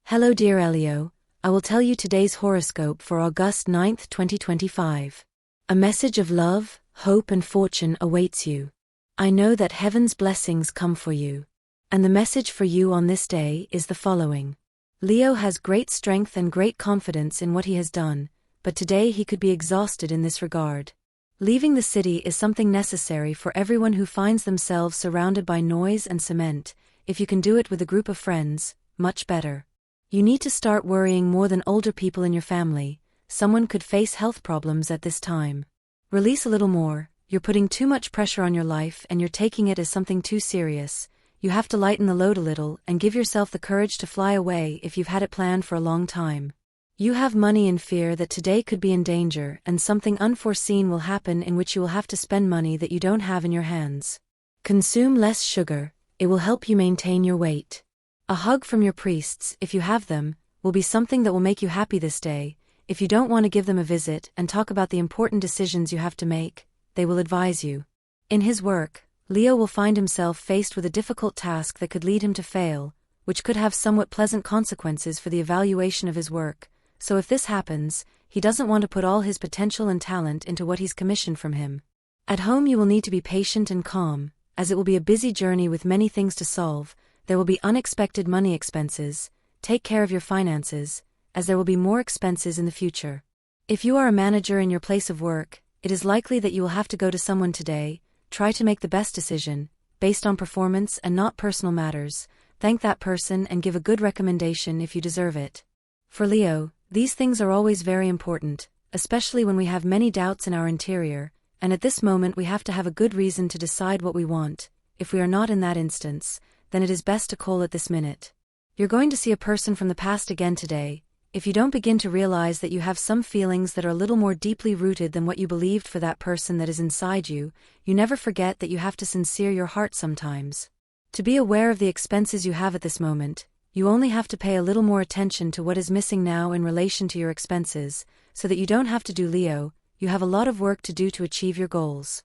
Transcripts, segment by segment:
Hello dear Leo, I will tell you today's horoscope for August 9th, 2025. A message of love, hope and fortune awaits you. I know that heaven's blessings come for you. And the message for you on this day is the following. Leo has great strength and great confidence in what he has done, but today he could be exhausted in this regard. Leaving the city is something necessary for everyone who finds themselves surrounded by noise and cement. If you can do it with a group of friends, much better. You need to start worrying more than older people in your family. Someone could face health problems at this time. Release a little more. You're putting too much pressure on your life and you're taking it as something too serious. You have to lighten the load a little and give yourself the courage to fly away if you've had it planned for a long time. You have money in fear that today could be in danger and something unforeseen will happen in which you will have to spend money that you don't have in your hands. Consume less sugar. It will help you maintain your weight. A hug from your priests, if you have them, will be something that will make you happy this day. If you don't want to give them a visit and talk about the important decisions you have to make, they will advise you. In his work, Leo will find himself faced with a difficult task that could lead him to fail, which could have somewhat pleasant consequences for the evaluation of his work. So if this happens, he doesn't want to put all his potential and talent into what he's commissioned from him. At home you will need to be patient and calm, as it will be a busy journey with many things to solve. There will be unexpected money expenses. Take care of your finances, as there will be more expenses in the future. If you are a manager in your place of work, it is likely that you will have to go to someone today. Try to make the best decision, based on performance and not personal matters. Thank that person and give a good recommendation if you deserve it. For Leo, these things are always very important, especially when we have many doubts in our interior, and at this moment we have to have a good reason to decide what we want. If we are not in that instance, then it is best to call it this minute. You're going to see a person from the past again today. If you don't begin to realize that you have some feelings that are a little more deeply rooted than what you believed for that person that is inside you, you never forget that you have to sincere your heart sometimes. To be aware of the expenses you have at this moment, you only have to pay a little more attention to what is missing now in relation to your expenses, so that you don't have to do Leo. You have a lot of work to do to achieve your goals.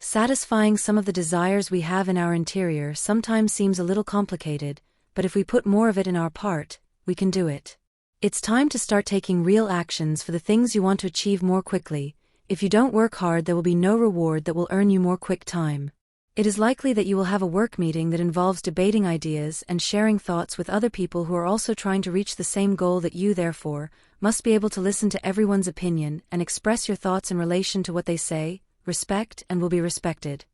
Satisfying some of the desires we have in our interior sometimes seems a little complicated, but if we put more of it in our part, we can do it. It's time to start taking real actions for the things you want to achieve more quickly. If you don't work hard, there will be no reward that will earn you more quick time. It is likely that you will have a work meeting that involves debating ideas and sharing thoughts with other people who are also trying to reach the same goal that you, therefore, must be able to listen to everyone's opinion and express your thoughts in relation to what they say. Respect and will be respected.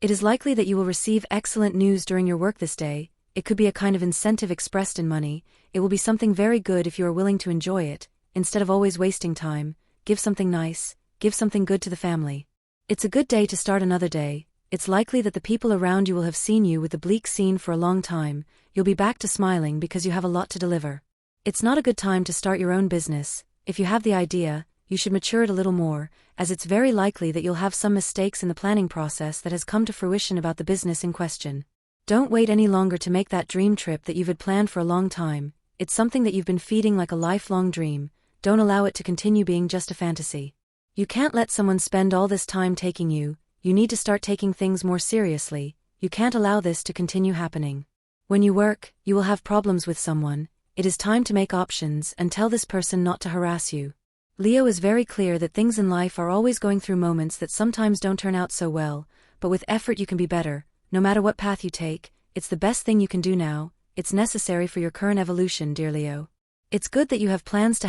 It is likely that you will receive excellent news during your work this day. It could be a kind of incentive expressed in money. It will be something very good if you are willing to enjoy it. Instead of always wasting time, give something nice, give something good to the family. It's a good day to start another day. It's likely that the people around you will have seen you with the bleak scene for a long time. You'll be back to smiling because you have a lot to deliver. It's not a good time to start your own business. If you have the idea, you should mature it a little more, as it's very likely that you'll have some mistakes in the planning process that has come to fruition about the business in question. Don't wait any longer to make that dream trip that you've had planned for a long time. It's something that you've been feeding like a lifelong dream. Don't allow it to continue being just a fantasy. You can't let someone spend all this time taking you. You need to start taking things more seriously. You can't allow this to continue happening. When you work, you will have problems with someone. It is time to make options and tell this person not to harass you. Leo is very clear that things in life are always going through moments that sometimes don't turn out so well, but with effort you can be better. No matter what path you take, it's the best thing you can do now. It's necessary for your current evolution, dear Leo. It's good that you have plans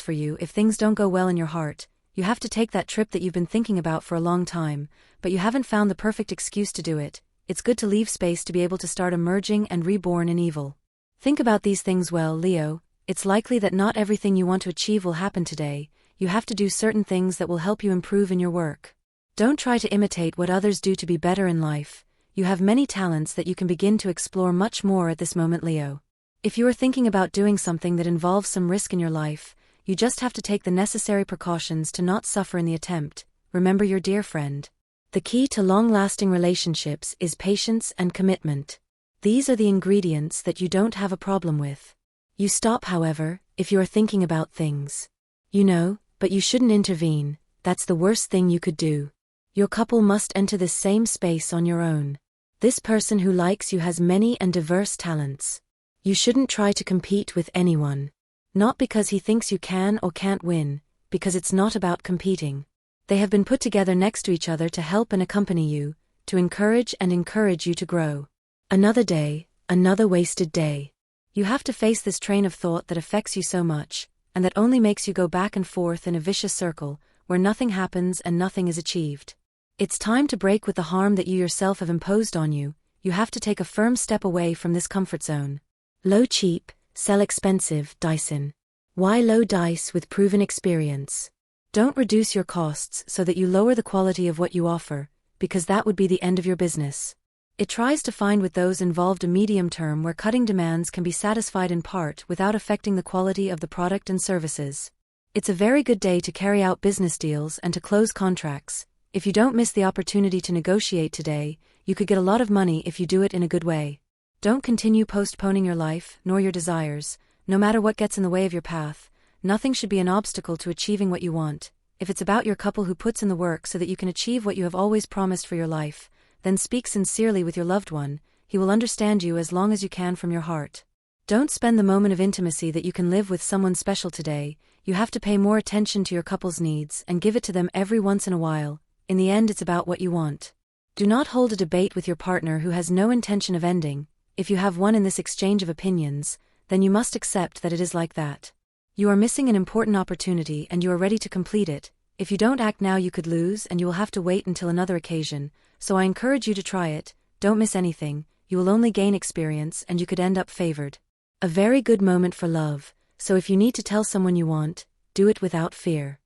for you if things don't go well in your heart. You have to take that trip that you've been thinking about for a long time, but you haven't found the perfect excuse to do it. It's good to leave space to be able to start emerging and reborn in evil. Think about these things well, Leo. It's likely that not everything you want to achieve will happen today. You have to do certain things that will help you improve in your work. Don't try to imitate what others do to be better in life. You have many talents that you can begin to explore much more at this moment, Leo. If you are thinking about doing something that involves some risk in your life, you just have to take the necessary precautions to not suffer in the attempt. Remember your dear friend. The key to long-lasting relationships is patience and commitment. These are the ingredients that you don't have a problem with. You stop, however, if you are thinking about things. You know, but you shouldn't intervene. That's the worst thing you could do. Your couple must enter this same space on your own. This person who likes you has many and diverse talents. You shouldn't try to compete with anyone. Not because he thinks you can or can't win, because it's not about competing. They have been put together next to each other to help and accompany you, to encourage you to grow. Another day, another wasted day. You have to face this train of thought that affects you so much, and that only makes you go back and forth in a vicious circle, where nothing happens and nothing is achieved. It's time to break with the harm that you yourself have imposed on you. You have to take a firm step away from this comfort zone. Low cheap, sell expensive, Dyson. Why low dice with proven experience? Don't reduce your costs so that you lower the quality of what you offer, because that would be the end of your business. It tries to find with those involved a medium term where cutting demands can be satisfied in part without affecting the quality of the product and services. It's a very good day to carry out business deals and to close contracts. If you don't miss the opportunity to negotiate today, you could get a lot of money if you do it in a good way. Don't continue postponing your life, nor your desires, no matter what gets in the way of your path. Nothing should be an obstacle to achieving what you want. If it's about your couple who puts in the work so that you can achieve what you have always promised for your life, then speak sincerely with your loved one. He will understand you as long as you can from your heart. Don't spend the moment of intimacy that you can live with someone special today. You have to pay more attention to your couple's needs and give it to them every once in a while. In the end, it's about what you want. Do not hold a debate with your partner who has no intention of ending. If you have one in this exchange of opinions, then you must accept that it is like that. You are missing an important opportunity and you are ready to complete it. If you don't act now, you could lose and you will have to wait until another occasion. So I encourage you to try it. Don't miss anything. You will only gain experience and you could end up favored. A very good moment for love. So if you need to tell someone you want, do it without fear.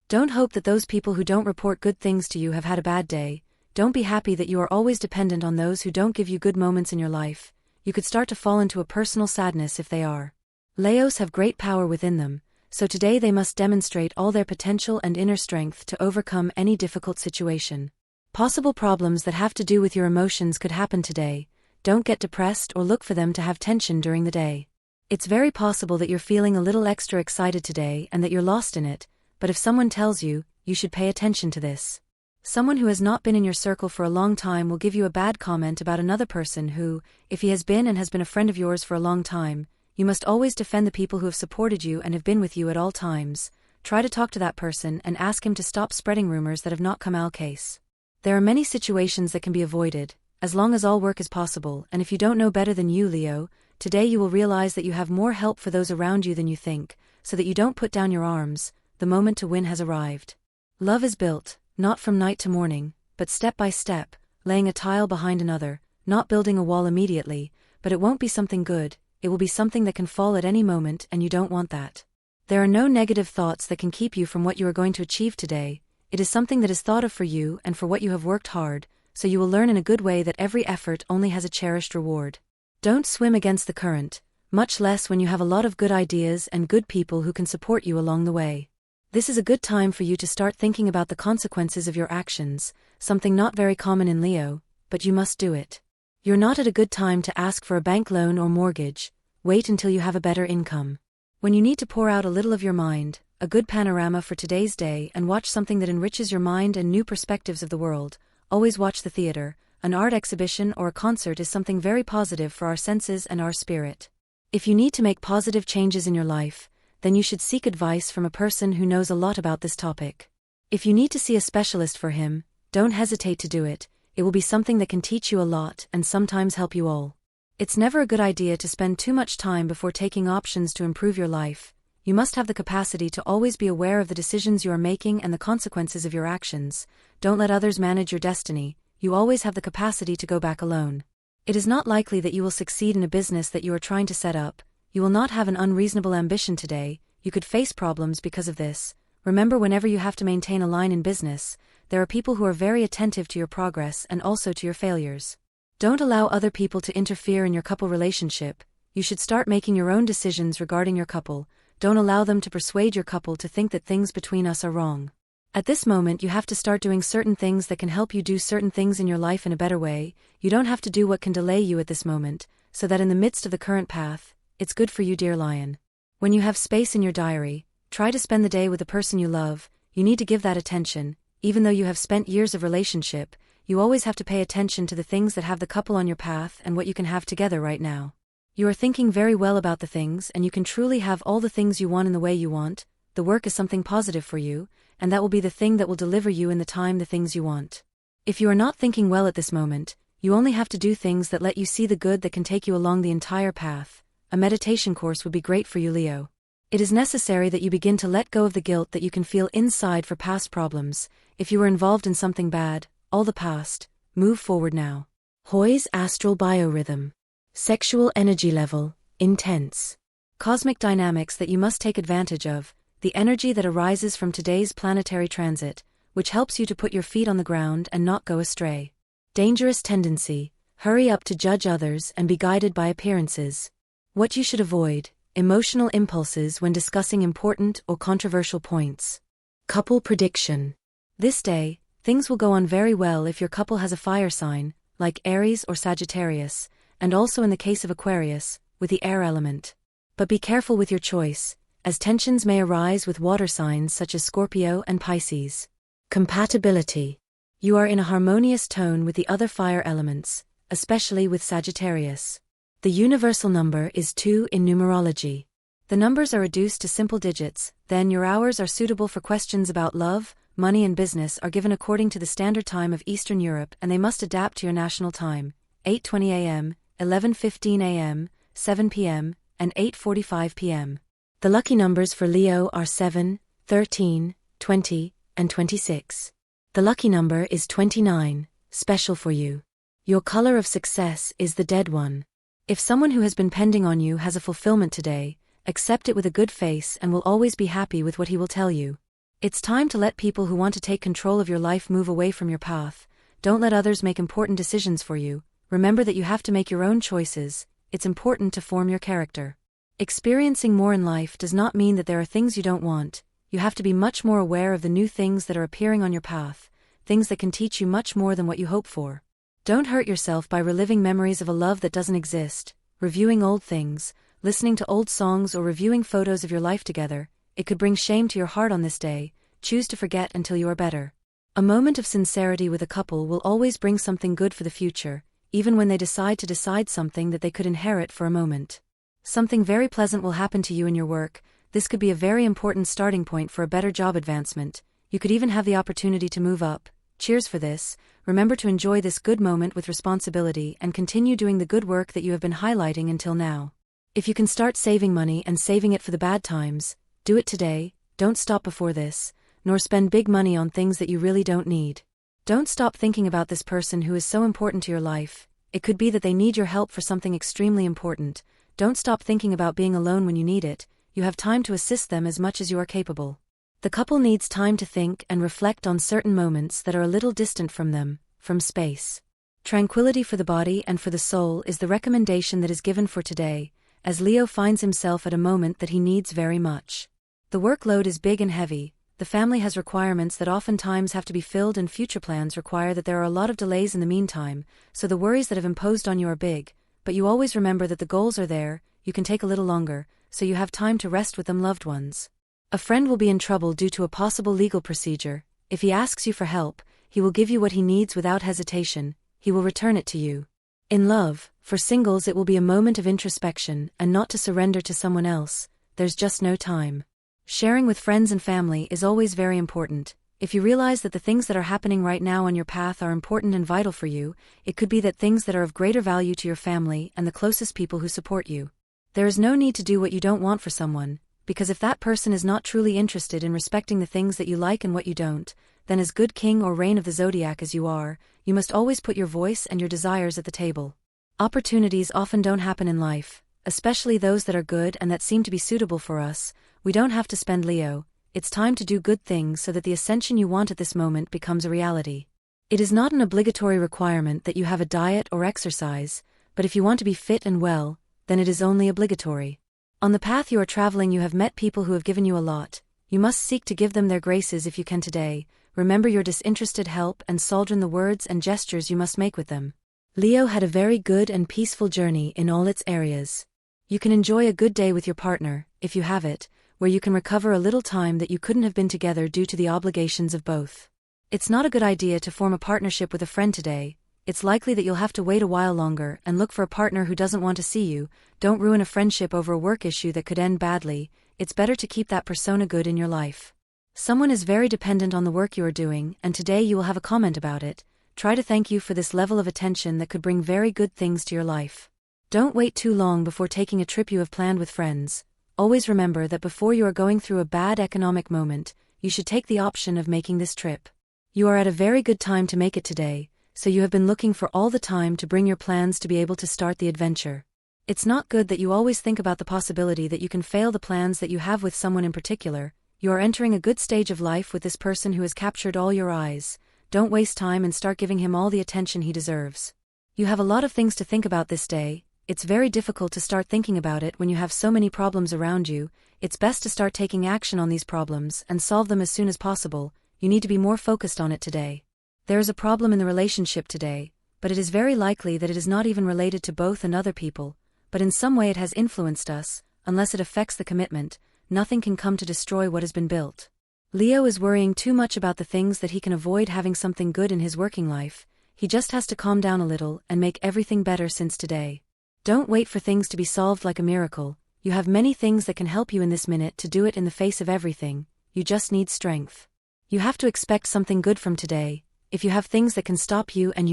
Don't hope that those people who don't report good things to you have had a bad day. Don't be happy that you are always dependent on those who don't give you good moments in your life. You could start to fall into a personal sadness if they are. Leos have great power within them, so today they must demonstrate all their potential and inner strength to overcome any difficult situation. Possible problems that have to do with your emotions could happen today. Don't get depressed or look for them to have tension during the day. It's very possible that you're feeling a little extra excited today and that you're lost in it, but if someone tells you, you should pay attention to this. Someone who has not been in your circle for a long time will give you a bad comment about another person who, if he has been and has been a friend of yours for a long time, you must always defend the people who have supported you and have been with you at all times. Try to talk to that person and ask him to stop spreading rumors that have not come al case. There are many situations that can be avoided, as long as all work is possible, and if you don't know better than you, Leo, today you will realize that you have more help for those around you than you think, so that you don't put down your arms. The moment to win has arrived. Love is built, not from night to morning, but step by step, laying a tile behind another, not building a wall immediately, but it won't be something good, it will be something that can fall at any moment and you don't want that. There are no negative thoughts that can keep you from what you are going to achieve today. It is something that is thought of for you and for what you have worked hard, so you will learn in a good way that every effort only has a cherished reward. Don't swim against the current, much less when you have a lot of good ideas and good people who can support you along the way. This is a good time for you to start thinking about the consequences of your actions, something not very common in Leo, but you must do it. You're not at a good time to ask for a bank loan or mortgage. Wait until you have a better income. When you need to pour out a little of your mind, a good panorama for today's day, and watch something that enriches your mind and new perspectives of the world, always watch the theater. An art exhibition or a concert is something very positive for our senses and our spirit. If you need to make positive changes in your life, then you should seek advice from a person who knows a lot about this topic. If you need to see a specialist for him, don't hesitate to do it. It will be something that can teach you a lot and sometimes help you all. It's never a good idea to spend too much time before taking options to improve your life. You must have the capacity to always be aware of the decisions you are making and the consequences of your actions. Don't let others manage your destiny. You always have the capacity to go back alone. It is not likely that you will succeed in a business that you are trying to set up. You will not have an unreasonable ambition today. You could face problems because of this. Remember, whenever you have to maintain a line in business, there are people who are very attentive to your progress and also to your failures. Don't allow other people to interfere in your couple relationship. You should start making your own decisions regarding your couple. Don't allow them to persuade your couple to think that things between us are wrong. At this moment, you have to start doing certain things that can help you do certain things in your life in a better way. You don't have to do what can delay you at this moment, so that in the midst of the current path, it's good for you, dear lion. When you have space in your diary, try to spend the day with the person you love. You need to give that attention. Even though you have spent years of relationship, you always have to pay attention to the things that have the couple on your path and what you can have together right now. You are thinking very well about the things, and you can truly have all the things you want in the way you want. The work is something positive for you, and that will be the thing that will deliver you in the time the things you want. If you are not thinking well at this moment, you only have to do things that let you see the good that can take you along the entire path. A meditation course would be great for you, Leo. It is necessary that you begin to let go of the guilt that you can feel inside for past problems. If you were involved in something bad, all the past, move forward now. Hoy's astral biorhythm. Sexual energy level, intense. Cosmic dynamics that you must take advantage of, the energy that arises from today's planetary transit, which helps you to put your feet on the ground and not go astray. Dangerous tendency, hurry up to judge others and be guided by appearances. What you should avoid, emotional impulses when discussing important or controversial points. Couple prediction. This day, things will go on very well if your couple has a fire sign, like Aries or Sagittarius, and also in the case of Aquarius, with the air element. But be careful with your choice, as tensions may arise with water signs such as Scorpio and Pisces. Compatibility. You are in a harmonious tone with the other fire elements, especially with Sagittarius. The universal number is 2 in numerology. The numbers are reduced to simple digits, then your hours are suitable for questions about love, money and business are given according to the standard time of Eastern Europe and they must adapt to your national time, 8:20 a.m., 11:15 a.m., 7 p.m., and 8:45 p.m. The lucky numbers for Leo are 7, 13, 20, and 26. The lucky number is 29, special for you. Your color of success is the dead one. If someone who has been pending on you has a fulfillment today, accept it with a good face and will always be happy with what he will tell you. It's time to let people who want to take control of your life move away from your path. Don't let others make important decisions for you. Remember that you have to make your own choices. It's important to form your character. Experiencing more in life does not mean that there are things you don't want. You have to be much more aware of the new things that are appearing on your path, things that can teach you much more than what you hope for. Don't hurt yourself by reliving memories of a love that doesn't exist, reviewing old things, listening to old songs or reviewing photos of your life together. It could bring shame to your heart on this day. Choose to forget until you are better. A moment of sincerity with a couple will always bring something good for the future, even when they decide to decide something that they could inherit for a moment. Something very pleasant will happen to you in your work. This could be a very important starting point for a better job advancement. You could even have the opportunity to move up. Cheers for this. Remember to enjoy this good moment with responsibility and continue doing the good work that you have been highlighting until now. If you can start saving money and saving it for the bad times, do it today. Don't stop before this, nor spend big money on things that you really don't need. Don't stop thinking about this person who is so important to your life. It could be that they need your help for something extremely important. Don't stop thinking about being alone when you need it. You have time to assist them as much as you are capable. The couple needs time to think and reflect on certain moments that are a little distant from them, from space. Tranquility for the body and for the soul is the recommendation that is given for today, as Leo finds himself at a moment that he needs very much. The workload is big and heavy, the family has requirements that oftentimes have to be filled and future plans require that there are a lot of delays in the meantime, so the worries that have imposed on you are big, but you always remember that the goals are there. You can take a little longer, so you have time to rest with them loved ones. A friend will be in trouble due to a possible legal procedure. If he asks you for help, he will give you what he needs without hesitation. He will return it to you. In love, for singles it will be a moment of introspection and not to surrender to someone else. There's just no time. Sharing with friends and family is always very important. If you realize that the things that are happening right now on your path are important and vital for you, it could be that things that are of greater value to your family and the closest people who support you. There is no need to do what you don't want for someone, because if that person is not truly interested in respecting the things that you like and what you don't, then as good king or reign of the zodiac as you are, you must always put your voice and your desires at the table. Opportunities often don't happen in life, especially those that are good and that seem to be suitable for us. We don't have to spend, Leo. It's time to do good things so that the ascension you want at this moment becomes a reality. It is not an obligatory requirement that you have a diet or exercise, but if you want to be fit and well, then it is only obligatory. On the path you are traveling you have met people who have given you a lot. You must seek to give them their graces if you can today. Remember your disinterested help and soldern the words and gestures you must make with them. Leo had a very good and peaceful journey in all its areas. You can enjoy a good day with your partner, if you have it, where you can recover a little time that you couldn't have been together due to the obligations of both. It's not a good idea to form a partnership with a friend today. it's likely that you'll have to wait a while longer and look for a partner who doesn't want to see you. Don't ruin a friendship over a work issue that could end badly. It's better to keep that persona good in your life. Someone is very dependent on the work you are doing, and today you will have a comment about it. Try to thank you for this level of attention that could bring very good things to your life. Don't wait too long before taking a trip you have planned with friends. Always remember that before you are going through a bad economic moment, you should take the option of making this trip. You are at a very good time to make it today, so you have been looking for all the time to bring your plans to be able to start the adventure. It's not good that you always think about the possibility that you can fail the plans that you have with someone in particular. You are entering a good stage of life with this person who has captured all your eyes. Don't waste time and start giving him all the attention he deserves. You have a lot of things to think about this day. It's very difficult to start thinking about it when you have so many problems around you. It's best to start taking action on these problems and solve them as soon as possible. You need to be more focused on it today. There is a problem in the relationship today, but it is very likely that it is not even related to both and other people, but in some way it has influenced us. Unless it affects the commitment, nothing can come to destroy what has been built. Leo is worrying too much about the things that he can avoid having something good in his working life. He just has to calm down a little and make everything better since today. Don't wait for things to be solved like a miracle. You have many things that can help you in this minute to do it in the face of everything. You just need strength. You have to expect something good from today. If you have things that can stop you and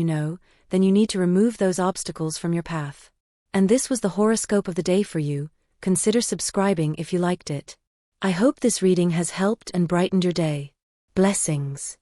then you need to remove those obstacles from your path. And this was the horoscope of the day for you. Consider subscribing if you liked it. I hope this reading has helped and brightened your day. Blessings.